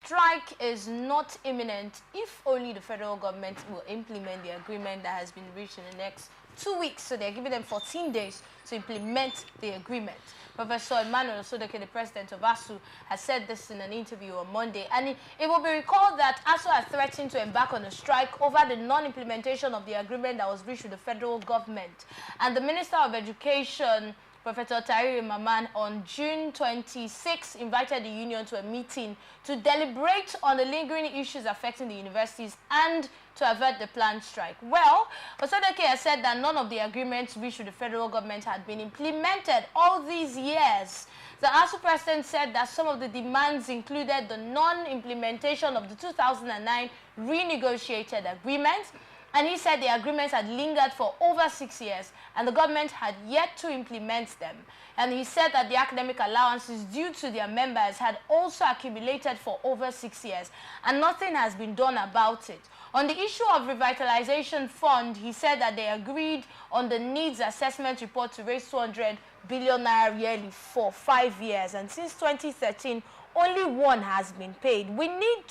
strike is not imminent if only the federal government will implement the agreement that has been reached in the next 2 weeks. So they're giving them 14 days to implement the agreement. Professor Emmanuel Sodoke, the president of ASUU, has said this in an interview on Monday. And it will be recalled that ASUU has threatened to embark on a strike over the non-implementation of the agreement that was reached with the federal government. And the Minister of Education, Professor Tahiri Maman, on June 26, invited the union to a meeting to deliberate on the lingering issues affecting the universities and to avert the planned strike. Well, Osodeke has said that none of the agreements reached with the federal government had been implemented all these years. The ASUU president said that some of the demands included the non-implementation of the 2009 renegotiated agreement, and he said the agreements had lingered for over 6 years and the government had yet to implement them. And he said that the academic allowances due to their members had also accumulated for over 6 years and nothing has been done about it. On the issue of revitalization fund, he said that they agreed on the needs assessment report to raise 200 billion naira yearly for 5 years. And since 2013, only one has been paid. We need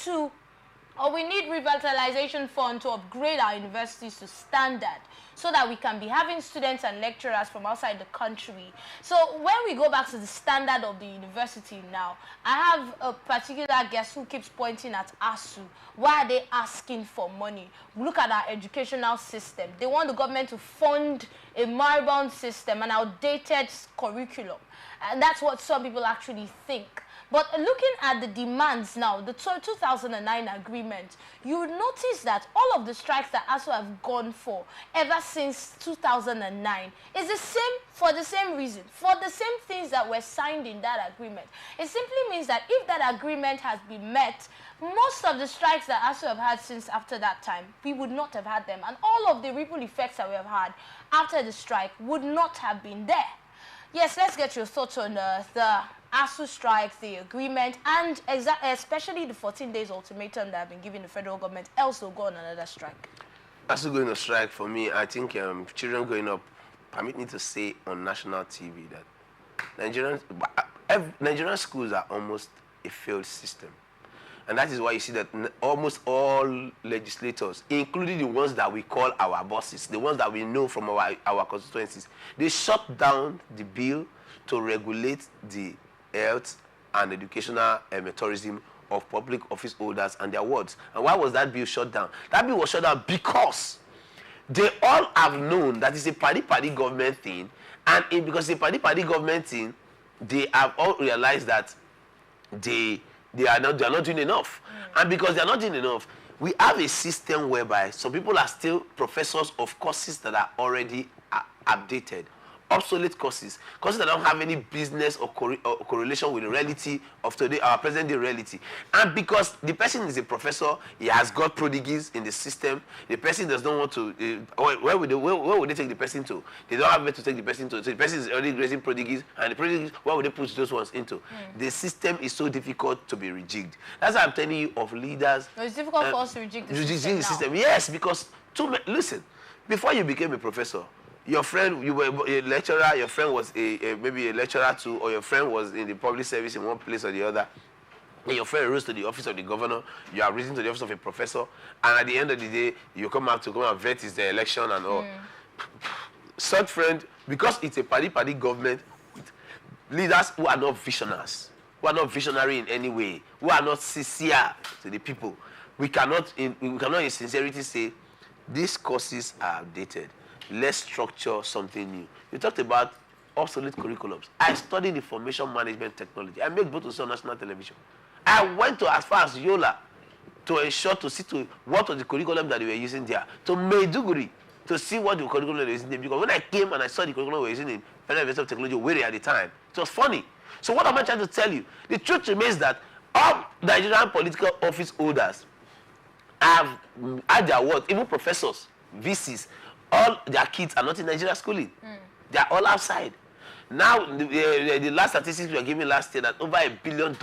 revitalization fund to upgrade our universities to standard so that we can be having students and lecturers from outside the country. So when we go back to the standard of the university now, I have a particular guest who keeps pointing at ASUU. Why are they asking for money? Look at our educational system. They want the government to fund a moribund system, an outdated curriculum. And that's what some people actually think. But looking at the demands now, the 2009 agreement, you would notice that all of the strikes that ASUU have gone for ever since 2009 is the same, for the same reason, for the same things that were signed in that agreement. It simply means that if that agreement has been met, most of the strikes that ASUU have had since after that time, we would not have had them. And all of the ripple effects that we have had after the strike would not have been there. Yes, let's get your thoughts on the ASUU strikes, the agreement, and especially the 14 days ultimatum that have been given the federal government, else will go on another strike. ASUU going on strike, for me, I think children growing up, permit me to say on national TV that Nigerian schools are almost a failed system. And that is why you see that almost all legislators, including the ones that we call our bosses, the ones that we know from our constituencies, they shut down the bill to regulate the health and educational tourism of public office holders and their wards. And why was that bill shut down? That bill was shut down because they all have known that it's a party government thing, and because it's a party government thing, they have all realized that they are not doing enough. And because they are not doing enough, we have a system whereby some people are still professors of courses that are already updated, obsolete courses that don't have any business or correlation with the reality of today, our present day reality. And because the person is a professor, he has got prodigies in the system, the person does not want to, where would they take the person to? They don't have where to take the person to. So the person is already raising prodigies, and the prodigies, where would they put those ones into? The system is so difficult to be rejigged. That's why I'm telling you of leaders. So it's difficult for us to rejig the system. Yes, because, listen, before you became a professor, your friend, you were a lecturer, your friend was maybe a lecturer too, or your friend was in the public service in one place or the other. And your friend rose to the office of the governor, you are risen to the office of a professor, and at the end of the day, you come out to come and vet his election and all. Such friend, because it's a party government, leaders who are not visionaries, who are not visionary in any way, who are not sincere to the people, we cannot in sincerity say, these courses are outdated. Let's structure something new. You talked about obsolete curriculums. I studied information management technology. I made both to see on national television. I went to as far as Yola to ensure to see to what was the curriculum that they were using there. To Maiduguri to see what the curriculum they were using there. Because when I came and I saw the curriculum we were using in Federal University of Technology, Owerri at the time, it was funny. So what am I trying to tell you? The truth remains that all Nigerian political office holders have had their work, even professors, VCs, all their kids are not in Nigeria schooling. They are all outside. Now, the last statistics we were given last year that over $1 billion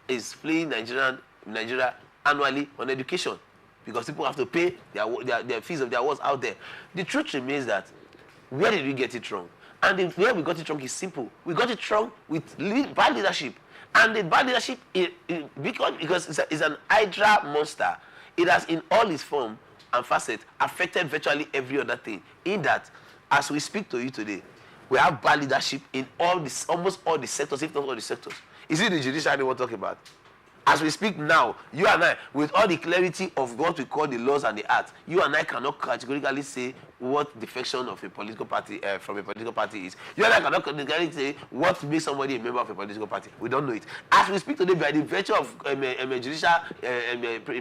is fleeing Nigeria annually on education because people have to pay their fees of their wards out there. The truth remains that where did we get it wrong? And where we got it wrong is simple. We got it wrong with bad leadership. And the bad leadership, because it's an hydra monster, it has in all its form and facets affected virtually every other thing. In that, as we speak to you today, we have bad leadership in almost all the sectors, if not all the sectors. Is it the judiciary we're talking about? As we speak now, you and I, with all the clarity of what we call the laws and the acts, you and I cannot categorically say what defection of a political party from a political party is. You and I cannot categorically say what makes somebody a member of a political party. We don't know it. As we speak today, by the virtue of judicial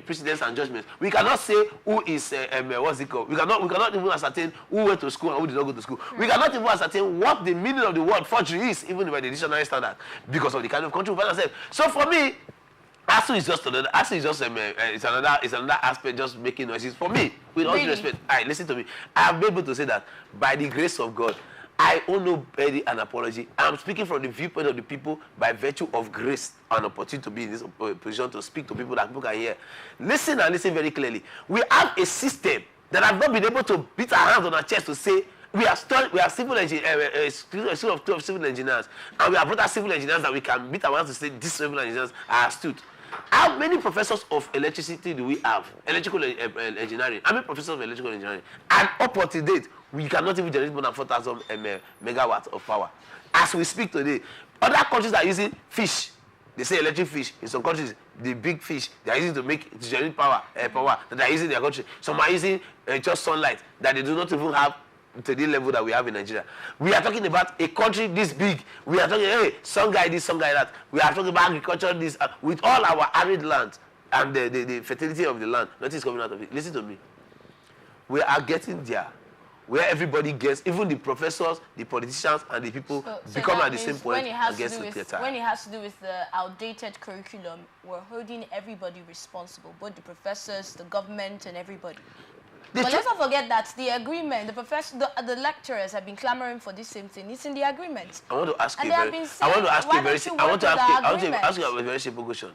precedents and judgments, we cannot say who is what's it called? We cannot even ascertain who went to school and who did not go to school. We cannot even ascertain what the meaning of the word forgery is, even by the dictionary standard, because of the kind of country we find ourselves. So for me, ASUU is just another. ASUU is just it's another aspect, just making noises. For me, with all due respect, listen to me. I have been able to say that by the grace of God, I owe nobody an apology. I'm speaking from the viewpoint of the people by virtue of grace and opportunity to be in this position to speak to people that people can hear. Listen and listen very clearly. We have a system that have not been able to beat our hands on our chest to say we are civil engineers, civil engineers, and we have brought out civil engineers that we can beat our hands to say these civil engineers are astute. How many professors of electricity do we have? Electrical engineering. How many professors of electrical engineering? And up until date, we cannot even generate more than 4,000 megawatts of power. As we speak today, other countries are using fish. They say electric fish. In some countries, the big fish they are using to generate power that they are using in their country. Some are using just sunlight that they do not even have to the level that we have in Nigeria. We are talking about a country this big. We are talking, hey, some guy this, some guy that. We are talking about agriculture this, with all our arid land and the fertility of the land. Nothing is coming out of it. Listen to me. We are getting there, where everybody gets, even the professors, the politicians, and the people become at the same point and get to their time. When it has to do with the outdated curriculum, we're holding everybody responsible, both the professors, the government, and everybody. But let's not forget that the agreement, the lecturers have been clamoring for this same thing. It's in the agreement. I want to ask you a very simple question.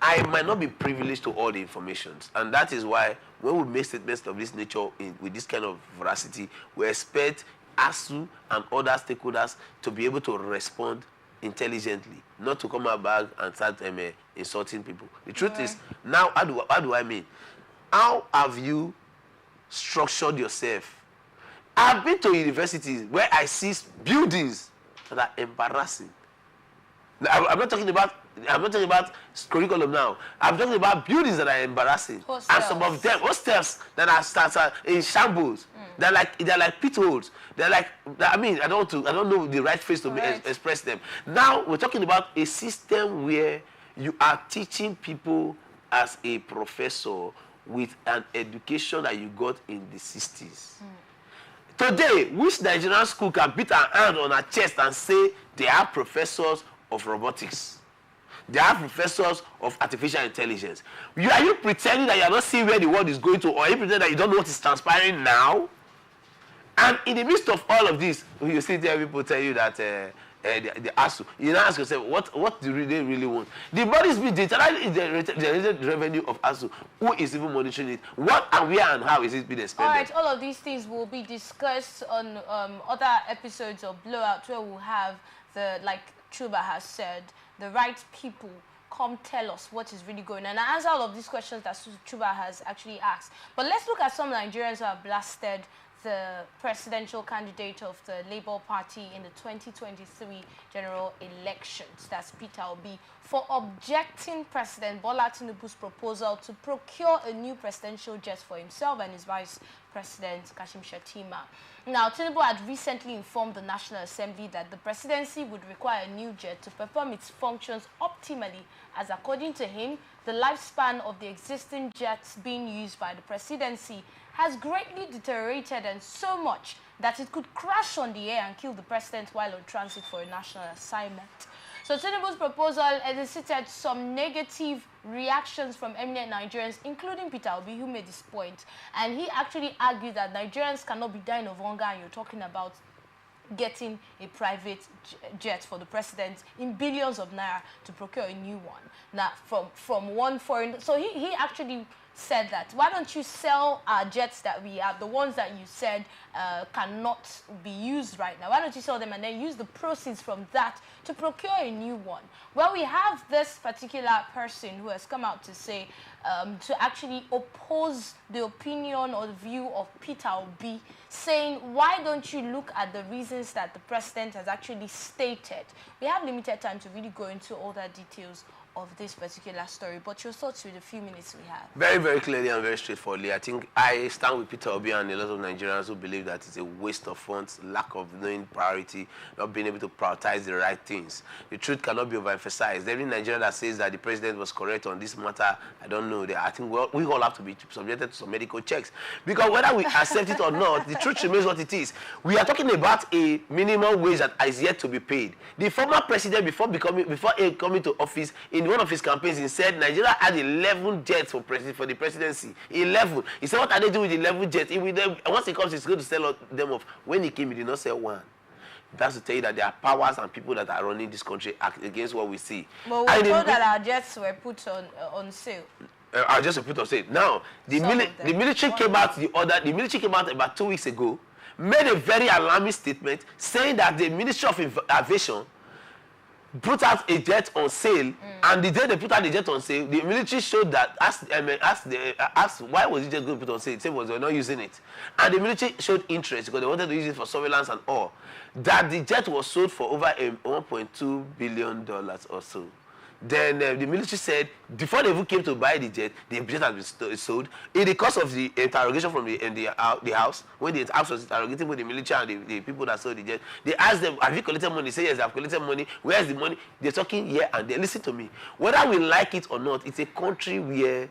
I might not be privileged to all the information, and that is why when we make statements of this nature with this kind of veracity, we expect ASUU and other stakeholders to be able to respond intelligently, not to come out back and start insulting people. The truth is, now, how do I mean? How have you structured yourself? I've been to universities where I see buildings that are embarrassing. I'm not talking about curriculum now. I'm talking about buildings that are embarrassing. Hostels. And some of them, hostels that are in shambles. They're like pit holes. They're like, I mean, I don't know the right phrase to express them. Now we're talking about a system where you are teaching people as a professor with an education that you got in the 60s. Today, which Nigerian school can beat her hand on her chest and say they are professors of robotics? They are professors of artificial intelligence. Are you pretending that you are not seeing where the world is going to, or are you pretending that you don't know what is transpiring now? And in the midst of all of this, you see there people tell you that the ASUU, you now ask yourself, what do they really want? The bodies be generated revenue of ASUU. Who is even monitoring it? What and where and how is it being expended? All right, all of these things will be discussed on other episodes of Blowout, where we'll have like Chuba has said, the right people come tell us what is really going on and answer all of these questions that Chuba has actually asked. But let's look at some Nigerians who have blasted the presidential candidate of the Labour Party in the 2023 general elections. That's Peter Obi, for objecting President Bola Tinubu's proposal to procure a new presidential jet for himself and his vice president, Kashim Shettima. Now, Tinubu had recently informed the National Assembly that the presidency would require a new jet to perform its functions optimally, as according to him, the lifespan of the existing jets being used by the presidency has greatly deteriorated, and so much that it could crash on the air and kill the president while on transit for a national assignment. So Tinubu's proposal elicited some negative reactions from eminent Nigerians, including Peter Obi, who made this point. And he actually argued that Nigerians cannot be dying of hunger, and you're talking about getting a private jet for the president in billions of naira to procure a new one. Now, from one foreign... So he actually said that, why don't you sell our jets that we have, the ones that you said cannot be used right now? Why don't you sell them and then use the proceeds from that to procure a new one? Well, we have this particular person who has come out to say, to actually oppose the opinion or the view of Peter Obi, saying, why don't you look at the reasons that the president has actually stated? We have limited time to really go into all the details of this particular story, but your thoughts with the few minutes we have. Very, very clearly and very straightforwardly, I think I stand with Peter Obi and a lot of Nigerians who believe that it's a waste of funds, lack of knowing priority, not being able to prioritize the right things. The truth cannot be overemphasized. Every Nigerian that says that the president was correct on this matter, I don't know. I think we all have to be subjected to some medical checks. Because whether we accept it or not, the truth remains what it is. We are talking about a minimum wage that is yet to be paid. The former president, before coming to office, in one of his campaigns, he said Nigeria had 11 jets for the presidency. 11. He said, what are they doing with 11 jets? Once he comes, he's going to sell them off. When he came, he did not sell one. That's to tell you that there are powers and people that are running this country against what we see. Well, we know that our jets were put on sale. Our jets were put on sale. Now, the military came out about 2 weeks ago, made a very alarming statement saying that the Ministry of Aviation put out a jet on sale, and the day they put out the jet on sale, the military showed that asked why was it just going to put on sale. It said they were not using it, and the military showed interest because they wanted to use it for surveillance and all. That the jet was sold for over $1.2 billion or so. Then the military said before they even came to buy the jet has been sold. In the course of the interrogation from the house, when the house was interrogating with the military and the people that sold the jet, they asked them, have you collected money? They say, yes, they have collected money. Where's the money? They're talking here and there. Listen to me. Whether we like it or not, it's a country where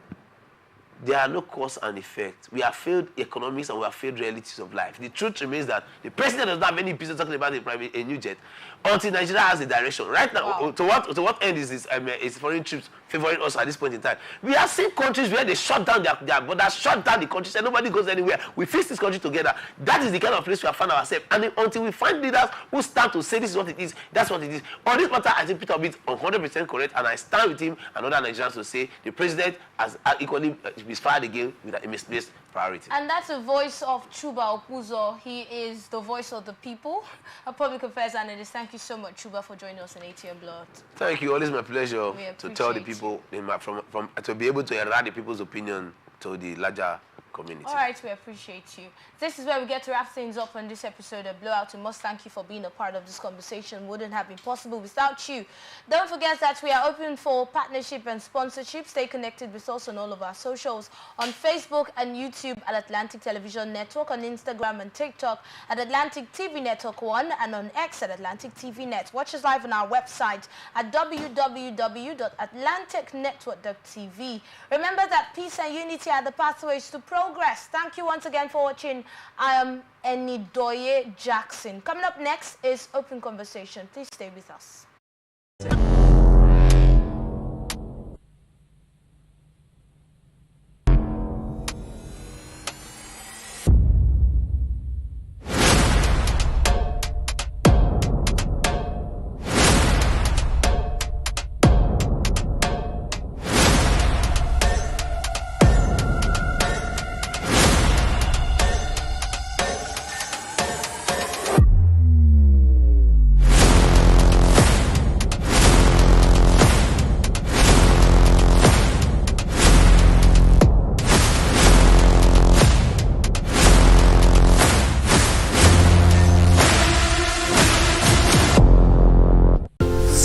there are no cause and effect. We have failed economics and we have failed realities of life. The truth remains that the president does not have any business talking about a new jet until Nigeria has a direction. Right now, wow. to what end is this? Is foreign troops favoring us at this point in time? We have seen countries where they shut down their borders, shut down the country, and nobody goes anywhere. We fix this country together. That is the kind of place we have found ourselves. And until we find leaders who stand to say this is what it is, that's what it is. On this matter, I think Peter Obi is 100% correct, and I stand with him and other Nigerians to say the president has equally misfired again with a misplaced priority. And that's the voice of Chuba Opuzo. He is the voice of the people, a public affairs analyst. Thank you so much, Chuba, for joining us in ATM Blood. Thank you. Always my pleasure to tell the people, to be able to around the people's opinion to the larger community. All right, we appreciate you. This is where we get to wrap things up on this episode of Blowout. We must thank you for being a part of this conversation. Wouldn't have been possible without you. Don't forget that we are open for partnership and sponsorship. Stay connected with us on all of our socials, on Facebook and YouTube at Atlantic Television Network, on Instagram and TikTok at Atlantic TV Network 1, and on X at Atlantic TV Net. Watch us live on our website at www.atlanticnetwork.tv. Remember that peace and unity are the pathways to progress. Thank you once again for watching. I am Enidoye Jackson. Coming up next is Open Conversation. Please stay with us.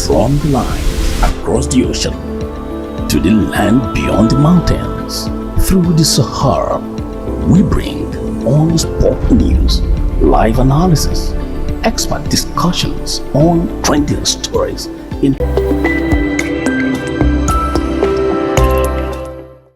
From the lines across the ocean to the land beyond the mountains, through the Sahara, we bring on-spot news, live analysis, expert discussions on trending stories in